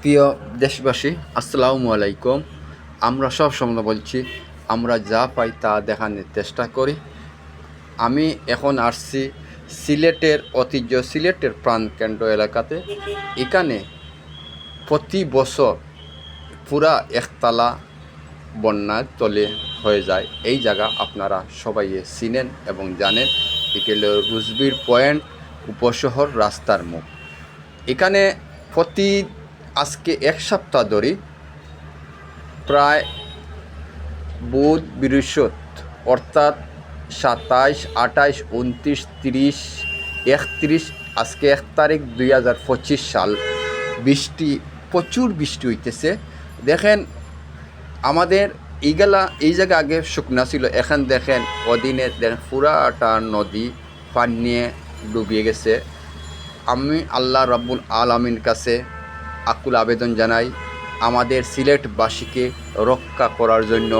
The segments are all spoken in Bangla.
প্রিয় দেশবাসী, আসসালামু আলাইকুম। আমরা সব সময় বলছি, আমরা যা পাই তা দেখানোর চেষ্টা করি। আমি এখন আসছি সিলেটের ঐতিহ্য, সিলেটের প্রাণকেন্দ্র এলাকাতে। এখানে প্রতি বছর পুরা একতলা বন্যার তলে হয়ে যায়। এই জায়গা আপনারা সবাই চিনেন এবং জানেন। এটি হল রুজবির পয়েন্ট, উপশহর রাস্তার মুখ। এখানে আজকে এক সপ্তাহ ধরে প্রায় বুধ বৃহস্পতি অর্থাৎ 27, 28, 29, 30, 31, আজকে 1 তারিখ 2025 সাল, প্রচুর বৃষ্টি হইতেছে। দেখেন আমাদের এই জায়গা আগে শুকনা ছিল, এখন দেখেন অদিনে দেখেন পুরাটা নদী পানি নিয়ে ডুবিয়ে গেছে। আমি আল্লাহ রাব্বুল আলামিন কাছে আকুল আবেদন জানাই আমাদের সিলেটবাসীকে রক্ষা করার জন্য,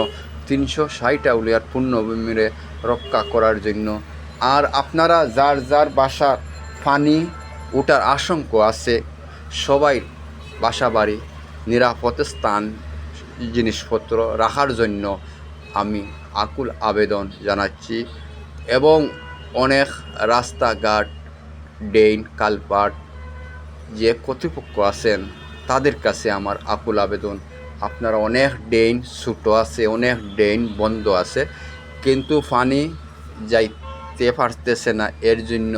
360 আউলিয়ার পুণ্যভূমিরে রক্ষা করার জন্য। আর আপনারা যার যার বাসার পানি ওঠার আশঙ্কা আছে, সবাই বাসা বাড়ি নিরাপদ স্থান জিনিসপত্র রাখার জন্য আমি আকুল আবেদন জানাচ্ছি। এবং অনেক রাস্তাঘাট, ড্রেন, কালভার্ট যে কর্তৃপক্ষ আছেন তাদের কাছে আমার আকুল আবেদন, আপনারা অনেক ড্রেন ছোটো আছে, অনেক ড্রেন বন্ধ আছে, কিন্তু পানি যাইতে পারতেছে না। এর জন্য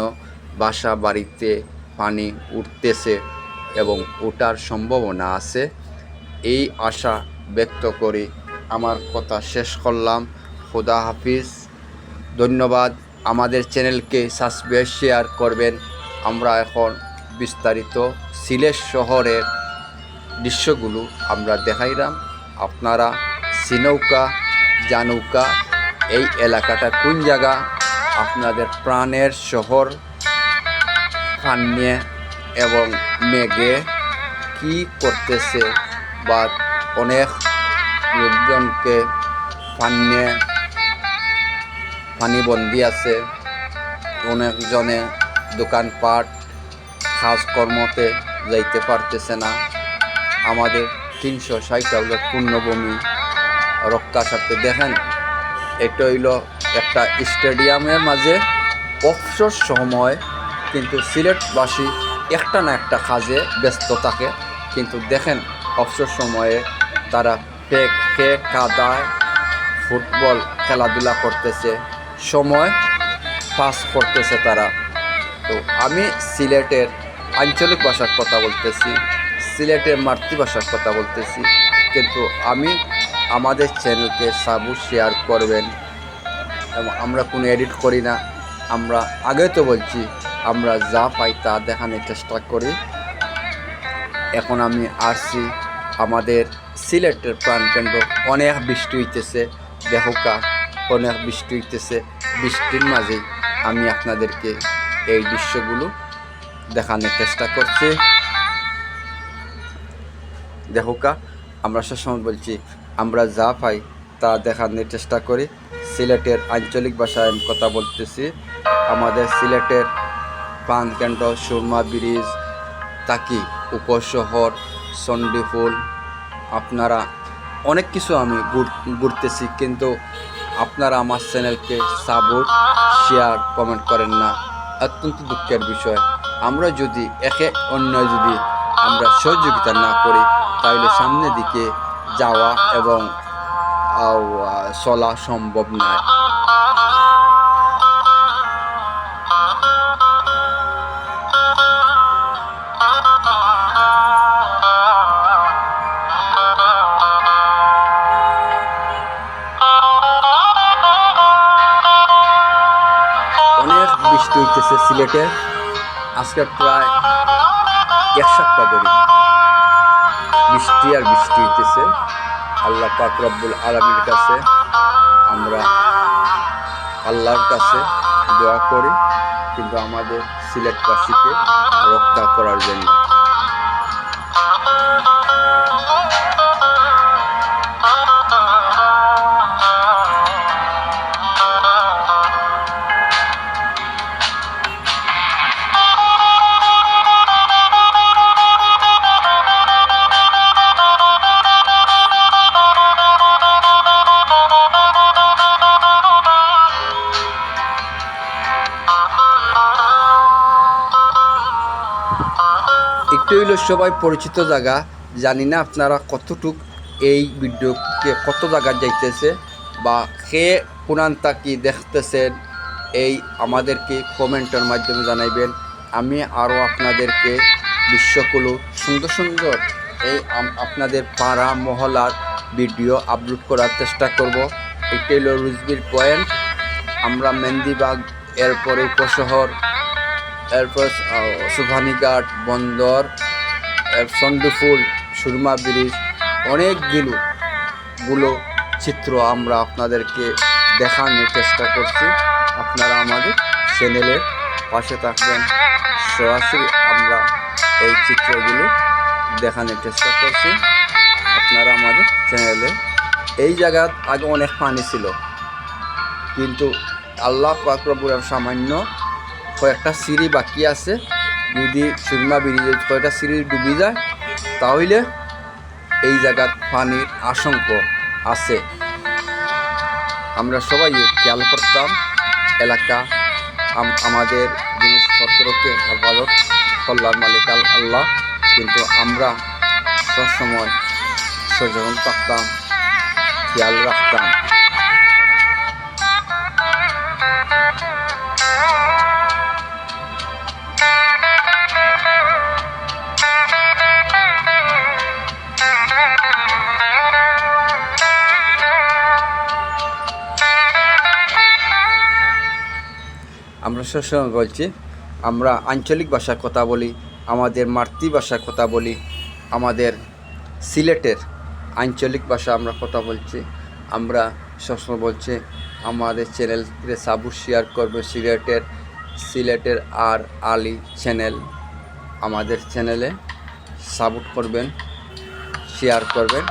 বাসা বাড়িতে পানি উঠতেছে এবং ওঠার সম্ভাবনা আছে। এই আশা ব্যক্ত করি আমার কথা শেষ করলাম। খোদা হাফিজ, ধন্যবাদ। আমাদের চ্যানেলকে সাবস্ক্রাইব, শেয়ার করবেন। আমরা এখন বিস্তারিত সিলেট শহরের দৃশ্যগুলো আমরা দেখাইলাম। আপনারা চিনৌকা জানৌকা এই এলাকাটা কোন জায়গা, আপনাদের প্রাণের শহর পানিয়ে এবং মেঘে কি করতেছে, বা অনেক লোকজনকে পানিবন্দি আছে, অনেকজনে দোকানপাট কাজকর্মতে যাইতে পারতেছে না। আমাদের 360 আউলের পূর্ণভূমি রক্ষা স্বার্থে দেখেন, এটা হইল একটা স্টেডিয়ামের মাঝে অবসর সময়, কিন্তু সিলেটবাসী একটা না একটা কাজে ব্যস্ত থাকে। কিন্তু দেখেন অবসর সময়ে তারা কাদায় ফুটবল খেলাধুলা করতেছে, সময় পাস করতেছে তারা। তো আমি সিলেটের আঞ্চলিক ভাষার কথা বলতেছি, সিলেটের মাতৃভাষার কথা বলতেছি, কিন্তু আমি আমাদের চ্যানেলকে শেয়ার করবেন। এবং আমরা কোনো এডিট করি না, আমরা আগে তো বলছি আমরা যা পাই তা দেখানোর চেষ্টা করি। এখন আমি আসছি আমাদের সিলেটের প্রাণকেন্দ্র, অনেক বৃষ্টি হইতেছে, দেখোকা অনেক বৃষ্টি হইতেছে। বৃষ্টির মাঝে আমি আপনাদেরকে এই দৃশ্যগুলো দেখানোর চেষ্টা করছি। দেখোকা আমরা সবসময় বলছি আমরা যা পাই তা দেখানোর চেষ্টা করি। সিলেটের আঞ্চলিক ভাষায় আমি কথা বলতেছি। আমাদের সিলেটের প্রাণকেন্দ্র সুরমা ব্রিজ, তাকি উপশহর, চণ্ডীফুল, আপনারা অনেক কিছু আমি ঘুরতেছি, কিন্তু আপনারা আমার চ্যানেলকে সাপোর্ট, শেয়ার, কমেন্ট করেন না। অত্যন্ত দুঃখের বিষয়। আমরা যদি একে অন্য যদি আমরা সহযোগিতা না করি, তাহলে সামনের দিকে যাওয়া এবং চলা সম্ভব নয়। অনেক বৃষ্টি হইতেছে সিলেটে, আজকে প্রায় 1 সপ্তাহ ধরে বৃষ্টি আর বৃষ্টি হইতেছে। আল্লাহ পাক রব্বুল আলামিনের কাছে আমরা আল্লাহর কাছে দোয়া করি, কিন্তু আমাদের সিলেটবাসীকে রক্ষা করার জন্য। এটি হইল সবাই পরিচিত জায়গা। জানি না আপনারা কতটুক এই ভিডিওকে কত জায়গায় যাইতেছে বা কে কোনান্তা কি দেখতেছেন, এই আমাদেরকে কমেন্টের মাধ্যমে জানাইবেন। আমি আরও আপনাদেরকে দৃশ্যগুলো সুন্দর সুন্দর এই আপনাদের পাড়া মহলার ভিডিও আপলোড করার চেষ্টা করব। এটি হলো রুজবিল পয়েন্ট। আমরা মেহেন্দিবাগ, এরপরে উপশহর, এরপর সুভানীঘাট বন্দর, চন্ডীফুল, সুরমা ব্রিজ, অনেকগুলো চিত্র আমরা আপনাদেরকে দেখানোর চেষ্টা করছি। আপনারা আমাদের চ্যানেলের পাশে থাকবেন। সরাসরি আমরা এই চিত্রগুলো দেখানোর চেষ্টা করছি। আপনারা আমাদের চ্যানেলে এই জায়গায় আগে অনেক পানি ছিল, কিন্তু আল্লাহ পাক রব্বুল আলামিন সামান্য কয়েকটা সিঁড়ি বাকি আছে। যদি সুরমা ব্রিজে কয়েকটা সিঁড়ি ডুবে যায় তাহলে এই জায়গার পানির আশঙ্কা আছে। আমরা সবাই খেয়াল করতাম এলাকা আমাদের জিনিসপত্রকে হেফাজত কল্যাণ মালিক আল্লাহ, কিন্তু আমরা সবসময় সচেতন থাকতাম, খেয়াল রাখতাম। আমরা সবসময় বলছি, আমরা আঞ্চলিক ভাষায় কথা বলি, আমাদের মাতৃভাষায় কথা বলি, আমাদের সিলেটের আঞ্চলিক ভাষা আমরা কথা বলছি। আমরা সবসময় বলছি আমাদের চ্যানেলকে সাবস্ক্রাইব শেয়ার করবে। সিলেটের আর আলী চ্যানেল, আমাদের চ্যানেলে সাপোর্ট করবেন, শেয়ার করবেন।